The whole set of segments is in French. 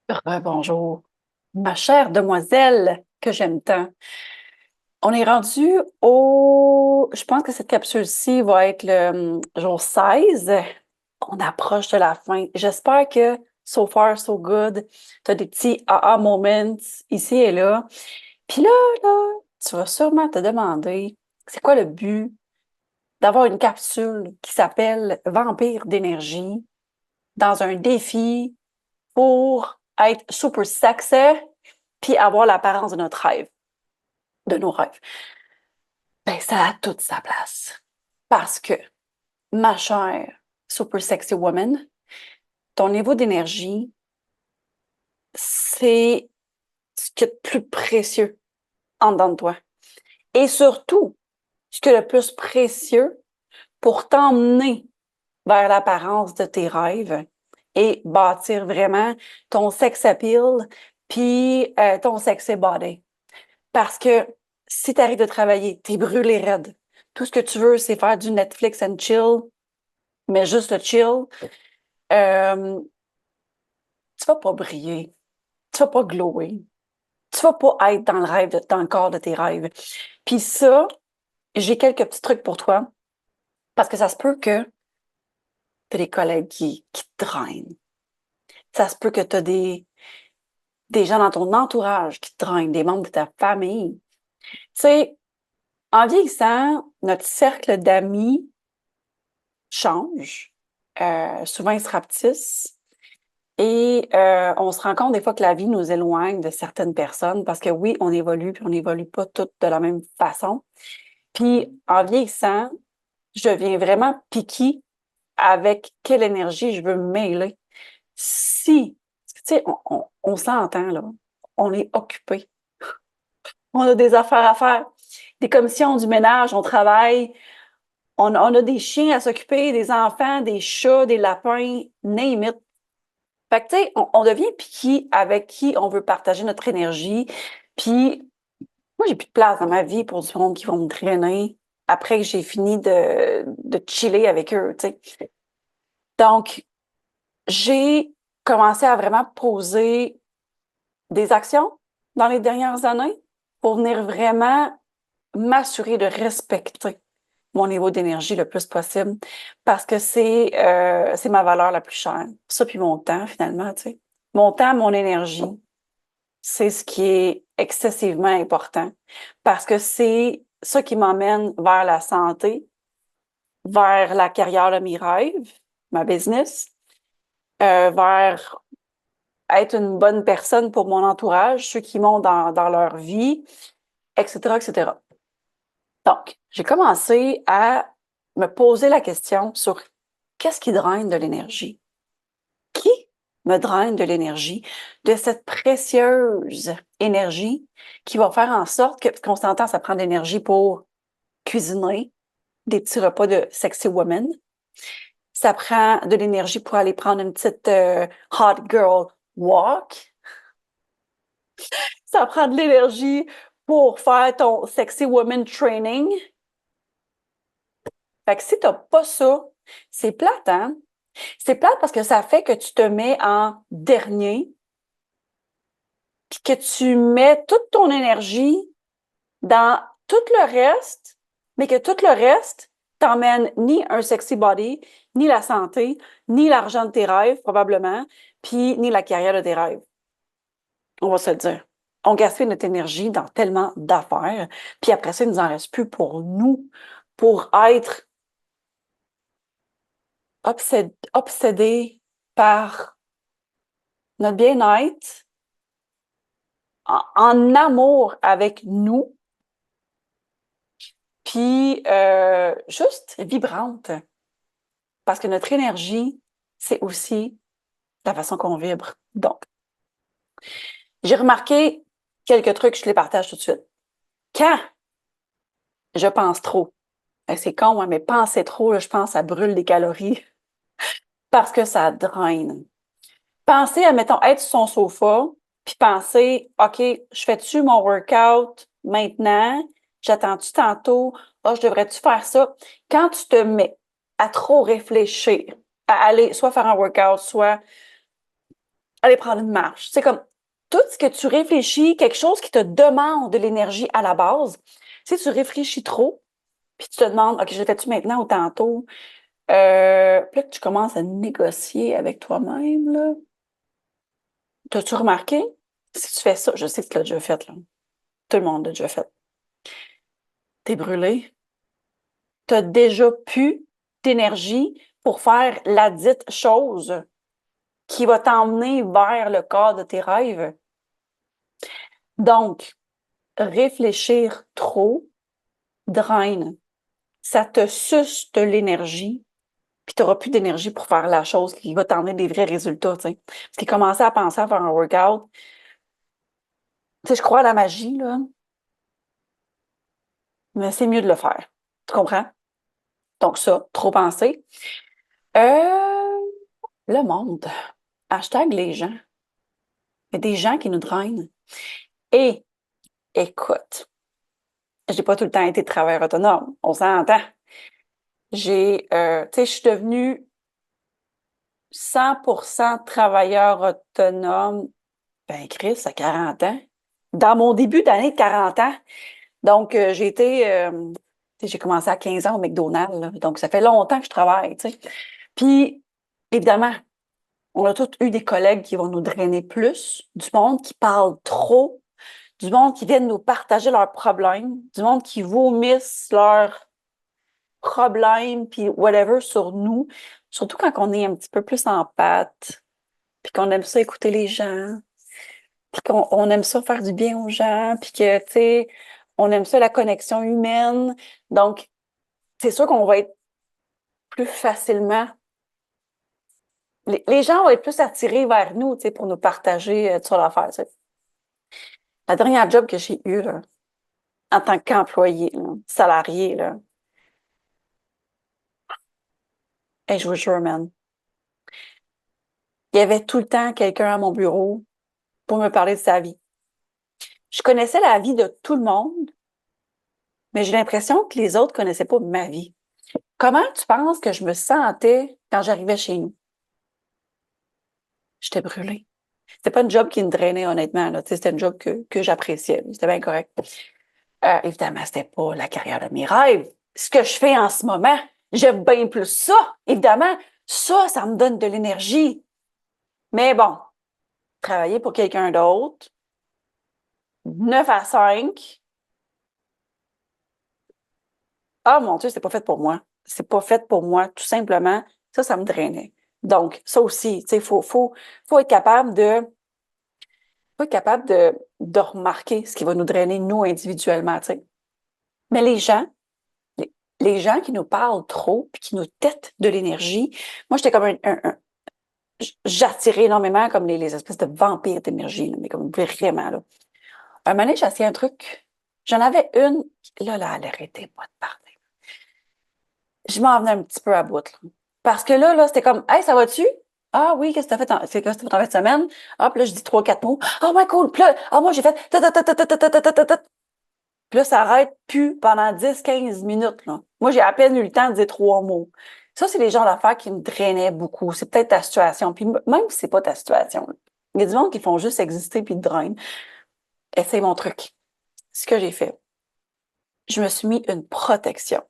Bonjour, ma chère demoiselle que j'aime tant. On est rendu au... Je pense que cette capsule-ci va être le jour 16. On approche de la fin. J'espère que so far, so good. Tu as des petits aha moments ici et là. Puis là, tu vas sûrement te demander, c'est quoi le but d'avoir une capsule qui s'appelle Vampire d'énergie dans un défi pour être super sexy puis avoir l'apparence de notre rêve, de nos rêves. Ben, ça a toute sa place. Parce que, ma chère super sexy woman, ton niveau d'énergie, c'est ce qui est le plus précieux en dedans de toi. Et surtout, ce qui est le plus précieux pour t'emmener vers l'apparence de tes rêves et bâtir vraiment ton sex appeal puis ton sexy body. Parce que si tu arrives de travailler, t'es brûlé raide. Tout ce que tu veux, c'est faire du Netflix and chill, mais juste le chill. Euh, Tu vas pas briller, tu vas pas glower, tu vas pas être dans le rêve, dans le corps de tes rêves. Puis ça, j'ai quelques petits trucs pour toi, parce que ça se peut que tu as des collègues qui te drainent. Ça se peut que tu as des gens dans ton entourage qui te drainent, des membres de ta famille. Tu sais, en vieillissant, notre cercle d'amis change. Souvent, ils se rapetissent. Et on se rend compte des fois que la vie nous éloigne de certaines personnes parce que oui, on évolue, puis on n'évolue pas toutes de la même façon. Puis en vieillissant, je deviens vraiment picky avec quelle énergie je veux me mêler. Si, tu sais, on s'entend là, on est occupé, on a des affaires à faire, des commissions du ménage, on travaille, on a des chiens à s'occuper, des enfants, des chats, des lapins, name it. Fait que, tu sais, on devient picky avec qui on veut partager notre énergie. Puis, moi, j'ai plus de place dans ma vie pour du monde qui vont me drainer après que j'ai fini de chiller avec eux, tu sais. Donc, j'ai commencé à vraiment poser des actions dans les dernières années pour venir vraiment m'assurer de respecter mon niveau d'énergie le plus possible parce que c'est ma valeur la plus chère. Ça, puis mon temps, finalement, tu sais. Mon temps, mon énergie, c'est ce qui est excessivement important parce que c'est ça qui m'emmène vers la santé, vers la carrière de mes rêves, ma business, vers être une bonne personne pour mon entourage, ceux qui m'ont dans leur vie, etc., etc. Donc, j'ai commencé à me poser la question sur qu'est-ce qui draine de l'énergie? Qui me draine de l'énergie, de cette précieuse énergie qui va faire en sorte que, parce qu'on s'entend, ça prend de l'énergie pour cuisiner des petits repas de sexy woman. Ça prend de l'énergie pour aller prendre une petite hot girl walk. Ça prend de l'énergie pour faire ton sexy woman training. Fait que si t'as pas ça, c'est plate, hein? C'est plate parce que ça fait que tu te mets en dernier, puis que tu mets toute ton énergie dans tout le reste, mais que tout le reste t'emmène ni un sexy body, ni la santé, ni l'argent de tes rêves, probablement, puis ni la carrière de tes rêves. On va se le dire. On gaspille notre énergie dans tellement d'affaires, puis après ça, il nous en reste plus pour nous, pour être obsédés par notre bien-être, en amour avec nous, puis juste vibrante. Parce que notre énergie, c'est aussi la façon qu'on vibre. Donc, j'ai remarqué quelques trucs, je les partage tout de suite. Quand je pense trop, c'est con, hein, mais penser trop, là, je pense, ça brûle des calories parce que ça draine. Penser à, mettons, être sur son sofa, puis penser, OK, je fais-tu mon workout maintenant? J'attends-tu tantôt? Ah, je devrais-tu faire ça? Quand tu te mets à trop réfléchir, à aller soit faire un workout, soit aller prendre une marche. C'est comme tout ce que tu réfléchis, quelque chose qui te demande de l'énergie à la base. Si tu réfléchis trop, puis tu te demandes, OK, je le fais-tu maintenant ou tantôt? Puis là, tu commences à négocier avec toi-même, là. T'as-tu remarqué? Si tu fais ça, je sais que tu l'as déjà fait, là. Tout le monde l'a déjà fait. T'es brûlé. T'as déjà plus d'énergie pour faire la dite chose qui va t'emmener vers le corps de tes rêves. Donc, réfléchir trop draine. Ça te suce de l'énergie, puis tu n'auras plus d'énergie pour faire la chose qui va t'emmener des vrais résultats, tu sais. Parce que commencer à penser à faire un workout, tu sais, je crois à la magie, là, mais c'est mieux de le faire. Tu comprends? Donc ça, trop penser. Euh, le monde. Hashtag les gens. Il y a des gens qui nous drainent. Et, écoute, j'ai pas tout le temps été travailleur autonome. On s'entend. Tu sais, je suis devenue 100% travailleur autonome. Ben, Chris, à 40 ans. Dans mon début d'année de 40 ans. Donc, tu sais, j'ai commencé à 15 ans au McDonald's, là. Donc, ça fait longtemps que je travaille, tu sais. Puis, évidemment, on a tous eu des collègues qui vont nous drainer plus, du monde qui parle trop, du monde qui viennent nous partager leurs problèmes, du monde qui vomissent leurs problèmes, puis whatever sur nous. Surtout quand on est un petit peu plus en pâte, puis qu'on aime ça écouter les gens, puis qu'on aime ça faire du bien aux gens, puis que, tu sais, on aime ça la connexion humaine. Donc, c'est sûr qu'on va être plus facilement, les gens vont être plus attirés vers nous, tu sais, pour nous partager sur l'affaire, tu sais. La dernière job que j'ai eue, là, en tant qu'employé, là, salarié, là, et je vous jure, man, il y avait tout le temps quelqu'un à mon bureau pour me parler de sa vie. Je connaissais la vie de tout le monde, mais j'ai l'impression que les autres connaissaient pas ma vie. Comment tu penses que je me sentais quand j'arrivais chez nous? J'étais brûlée. C'était pas une job qui me drainait, honnêtement, là. Tu sais, c'était une job que j'appréciais. C'était bien correct. Évidemment, c'était pas la carrière de mes rêves. Ce que je fais en ce moment, j'aime bien plus ça. Évidemment, ça me donne de l'énergie. Mais bon, travailler pour quelqu'un d'autre, 9 à 5, ah mon Dieu, c'est pas fait pour moi. C'est pas fait pour moi, tout simplement. Ça me drainait. Donc, ça aussi, tu sais, faut être capable de remarquer ce qui va nous drainer, nous, individuellement, tu sais. Mais les gens qui nous parlent trop puis qui nous têtent de l'énergie, moi, j'étais comme j'attirais énormément comme les espèces de vampires d'énergie, là, mais comme vraiment, là. Un moment donné, j'ai essayé un truc. J'en avais une, là, elle arrêtait pas de parler. Je m'en venais un petit peu à bout, là. Parce que là, c'était comme, hey, ça va-tu? Ah oui, qu'est-ce que t'as fait qu'est-ce que t'as fait en fin de semaine? Ah, puis là, je dis trois, quatre mots. Ah, ouais, cool. Puis là, ah, moi, j'ai fait ta, ta, ta, ta, ta, ta, ta, ta, ta, ta. Puis là, ça arrête plus pendant 10, 15 minutes, là. Moi, j'ai à peine eu le temps de dire trois mots. Ça, c'est les genres d'affaires qui me drainaient beaucoup. C'est peut-être ta situation. Puis même si c'est pas ta situation, là, il y a du monde qui font juste exister puis te drainent. Essaye mon truc. Ce que j'ai fait, je me suis mis une protection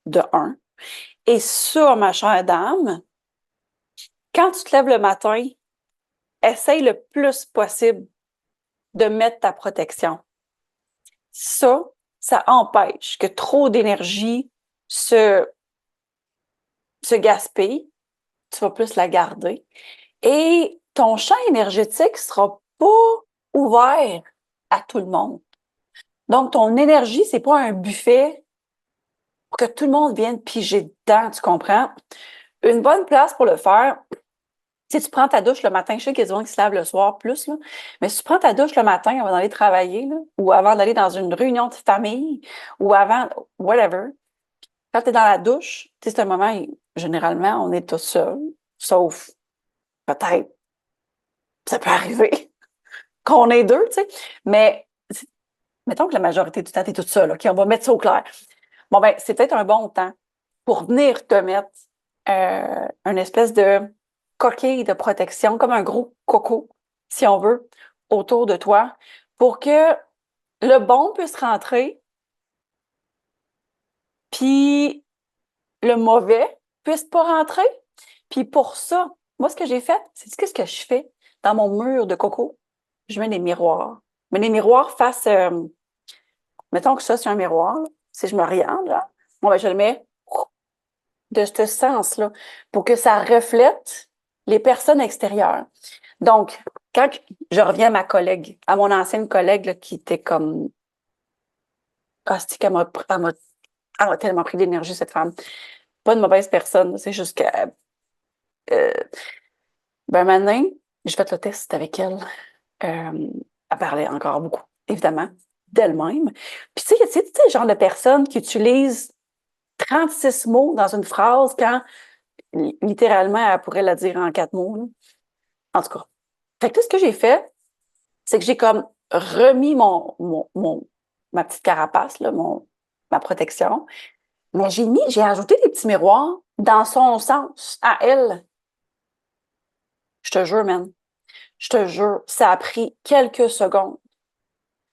de un. Et ça, ma chère dame, quand tu te lèves le matin, essaye le plus possible de mettre ta protection. Ça empêche que trop d'énergie se, se gaspille. Tu vas plus la garder. Et ton champ énergétique sera pas ouvert à tout le monde. Donc, ton énergie, c'est pas un buffet pour que tout le monde vienne piger dedans, tu comprends? Une bonne place pour le faire, si tu prends ta douche le matin, je sais qu'il y a des gens qui se lavent le soir plus, là, mais si tu prends ta douche le matin avant d'aller travailler, là, ou avant d'aller dans une réunion de famille, ou avant, whatever, quand tu es dans la douche, c'est un moment, généralement, on est tout seul, sauf peut-être, ça peut arriver qu'on est deux, tu sais, mais mettons que la majorité du temps, tu es toute seule, OK, on va mettre ça au clair. Bon, ben, c'est peut-être un bon temps pour venir te mettre une espèce de coquille de protection, comme un gros coco si on veut, autour de toi pour que le bon puisse rentrer, puis le mauvais puisse pas rentrer. Puis pour ça, moi, ce que j'ai fait, c'est qu'est-ce que je fais dans mon mur de coco? Je mets des miroirs. Mais les miroirs face, mettons que ça, c'est un miroir, là. Si je me regarde, là, bon, ben, je le mets de ce sens-là pour que ça reflète les personnes extérieures. Donc, quand je reviens à ma collègue, à mon ancienne collègue là, qui était comme... Ah, c'est qu'elle m'a tellement pris d'énergie, cette femme. Pas une mauvaise personne, c'est juste que... Euh, ben, maintenant, j'ai fait le test avec elle. Elle parlait encore beaucoup, évidemment, d'elle-même. Puis, tu sais, le genre de personne qui utilise 36 mots dans une phrase quand, littéralement, elle pourrait la dire en 4 mots, là. En tout cas. Fait que tout ce que j'ai fait, c'est que j'ai comme remis ma petite carapace, là, ma protection. Mais j'ai ajouté des petits miroirs dans son sens, à elle. Je te jure, man. Je te jure, ça a pris quelques secondes.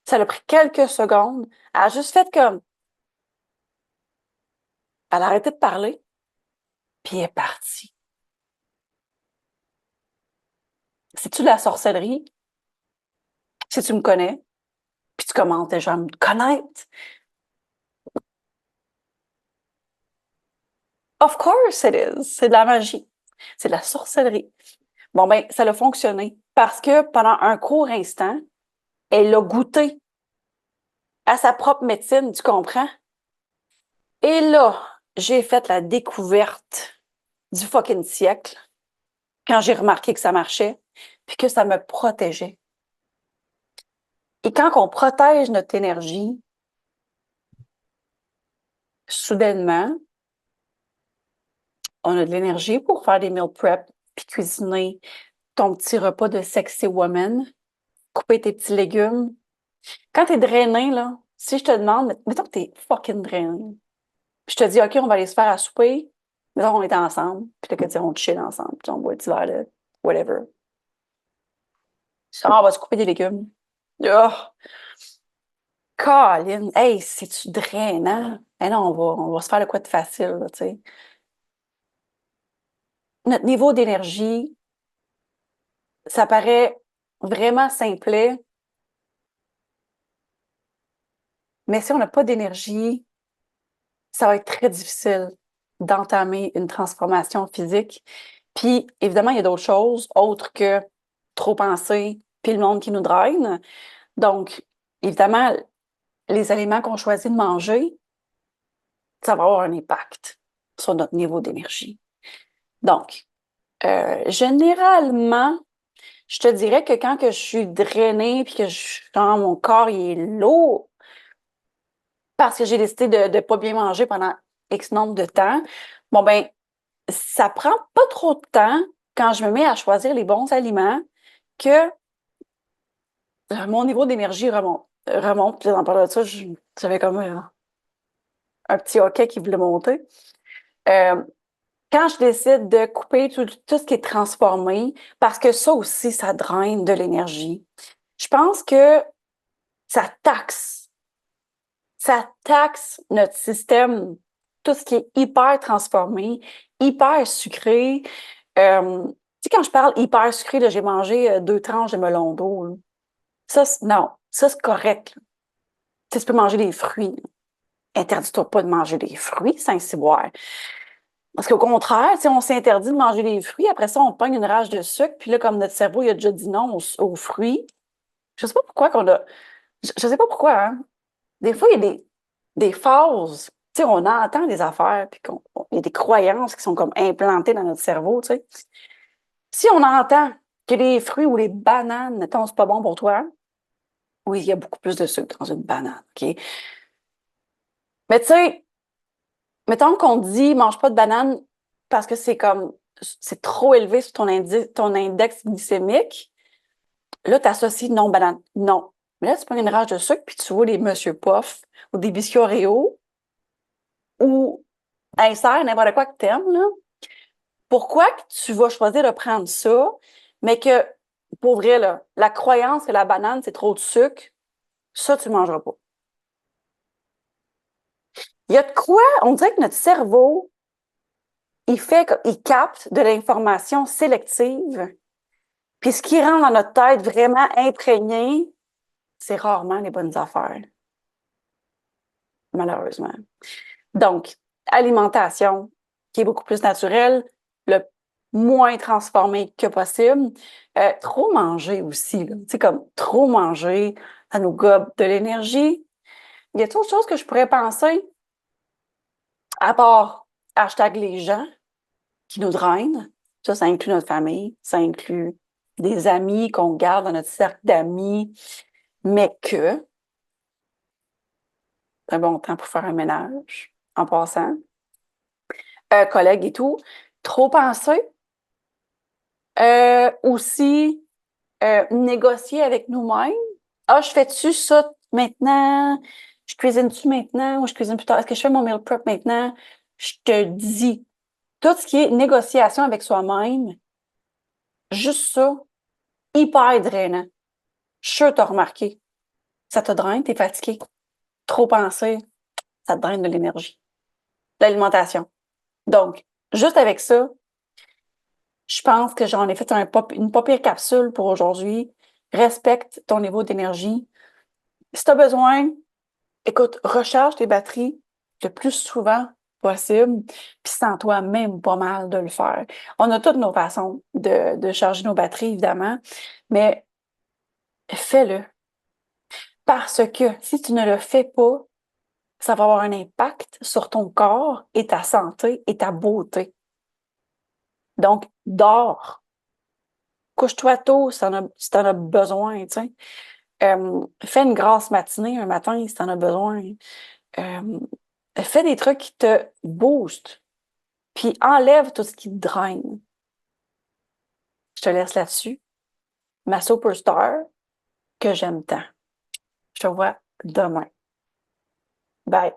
Ça a pris quelques secondes. Elle a juste fait comme... Elle a arrêté de parler, puis elle est partie. C'est-tu de la sorcellerie? Si tu me connais, puis tu commences déjà à me connaître. Of course it is. C'est de la magie. C'est de la sorcellerie. Bon, ben, ça a fonctionné parce que pendant un court instant, elle a goûté à sa propre médecine, tu comprends? Et là, j'ai fait la découverte du fucking siècle quand j'ai remarqué que ça marchait, puis que ça me protégeait. Et quand on protège notre énergie, soudainement, on a de l'énergie pour faire des meal prep, puis cuisiner ton petit repas de sexy woman, couper tes petits légumes. Quand t'es drainé, là, si je te demande, mettons que t'es fucking drainé, puis je te dis, OK, on va aller se faire à souper, mettons qu'on est ensemble, puis là, que tu sais, on chill ensemble, puis on boit un petit verre de whatever. Ah, on va se couper des légumes. Oh, Colin, hey, c'est-tu drainant? Eh non, on va se faire le quoi de facile, là, tu sais. Notre niveau d'énergie, ça paraît vraiment simplet, mais si on n'a pas d'énergie, ça va être très difficile d'entamer une transformation physique. Puis, évidemment, il y a d'autres choses autres que trop penser, puis le monde qui nous draine. Donc, évidemment, les aliments qu'on choisit de manger, ça va avoir un impact sur notre niveau d'énergie. Donc, généralement, je te dirais que quand que je suis drainée puis que genre, mon corps il est lourd parce que j'ai décidé de ne pas bien manger pendant X nombre de temps, bon ben, ça prend pas trop de temps quand je me mets à choisir les bons aliments que mon niveau d'énergie remonte. Puis en parlant de ça, j'avais comme un petit hockey qui voulait monter. Euh, Quand je décide de couper tout ce qui est transformé, parce que ça aussi, ça draine de l'énergie, je pense que ça taxe, ça taxe notre système, tout ce qui est hyper transformé, hyper sucré. Tu sais, quand je parle hyper sucré, là, j'ai mangé 2 tranches de melon d'eau, là. Ça, non, ça, c'est correct, là. Tu sais, tu peux manger des fruits, là. Interdis-toi pas de manger des fruits, Saint-Cyboire. Parce qu'au contraire, si on s'interdit de manger des fruits, après ça, on pogne une rage de sucre, puis là, comme notre cerveau, il a déjà dit non aux fruits. Je sais pas pourquoi qu'on a. Je sais pas pourquoi, hein. Des fois, il y a des phases. Tu sais, on entend des affaires, puis il y a des croyances qui sont comme implantées dans notre cerveau, tu sais. Si on entend que les fruits ou les bananes, mettons, c'est pas bon pour toi, oui, il y a beaucoup plus de sucre dans une banane, OK? Mais tu sais, mettons qu'on te dit, mange pas de banane parce que c'est trop élevé sur ton index glycémique. Là, tu associes non banane. Non. Mais là, tu prends une rage de sucre puis tu vois des Monsieur Puff ou des biscuits Oreo ou insère n'importe quoi que t'aimes, là. Pourquoi que tu vas choisir de prendre ça, mais que Pour vrai, là, la croyance que la banane, c'est trop de sucre, ça, tu ne mangeras pas. Il y a de quoi? On dirait que notre cerveau, il capte de l'information sélective. Puis ce qui rentre dans notre tête vraiment imprégné, c'est rarement les bonnes affaires, malheureusement. Donc, alimentation qui est beaucoup plus naturelle, le moins transformé que possible. Trop manger aussi, là. Tu sais, comme trop manger, ça nous gobe de l'énergie. Y a-t-il autre chose que je pourrais penser, à part hashtag les gens qui nous drainent? Ça inclut notre famille, ça inclut des amis qu'on garde dans notre cercle d'amis, mais que c'est un bon temps pour faire un ménage, en passant. Collègues et tout. Trop penser. Aussi, négocier avec nous-mêmes. Ah, je fais-tu ça maintenant? Je cuisine-tu maintenant ou je cuisine plus tard? Est-ce que je fais mon meal prep maintenant? Je te dis, tout ce qui est négociation avec soi-même, juste ça, hyper drainant. Je suis sûre que t'as remarqué. Ça te draine, t'es fatigué. Trop penser, ça te draine de l'énergie. L'alimentation. Donc, juste avec ça, je pense que j'en ai fait une pas pire capsule pour aujourd'hui. Respecte ton niveau d'énergie. Si tu as besoin, écoute, recharge tes batteries le plus souvent possible, puis sens-toi même pas mal de le faire. On a toutes nos façons de charger nos batteries, évidemment, mais fais-le. Parce que si tu ne le fais pas, ça va avoir un impact sur ton corps et ta santé et ta beauté. Donc, dors. Couche-toi tôt si t'en as besoin, tu sais. Fais une grasse matinée un matin si tu en as besoin. Euh, Fais des trucs qui te boostent, puis enlève tout ce qui te draine. Je te laisse là-dessus. Ma superstar que j'aime tant. Je te vois demain. Bye.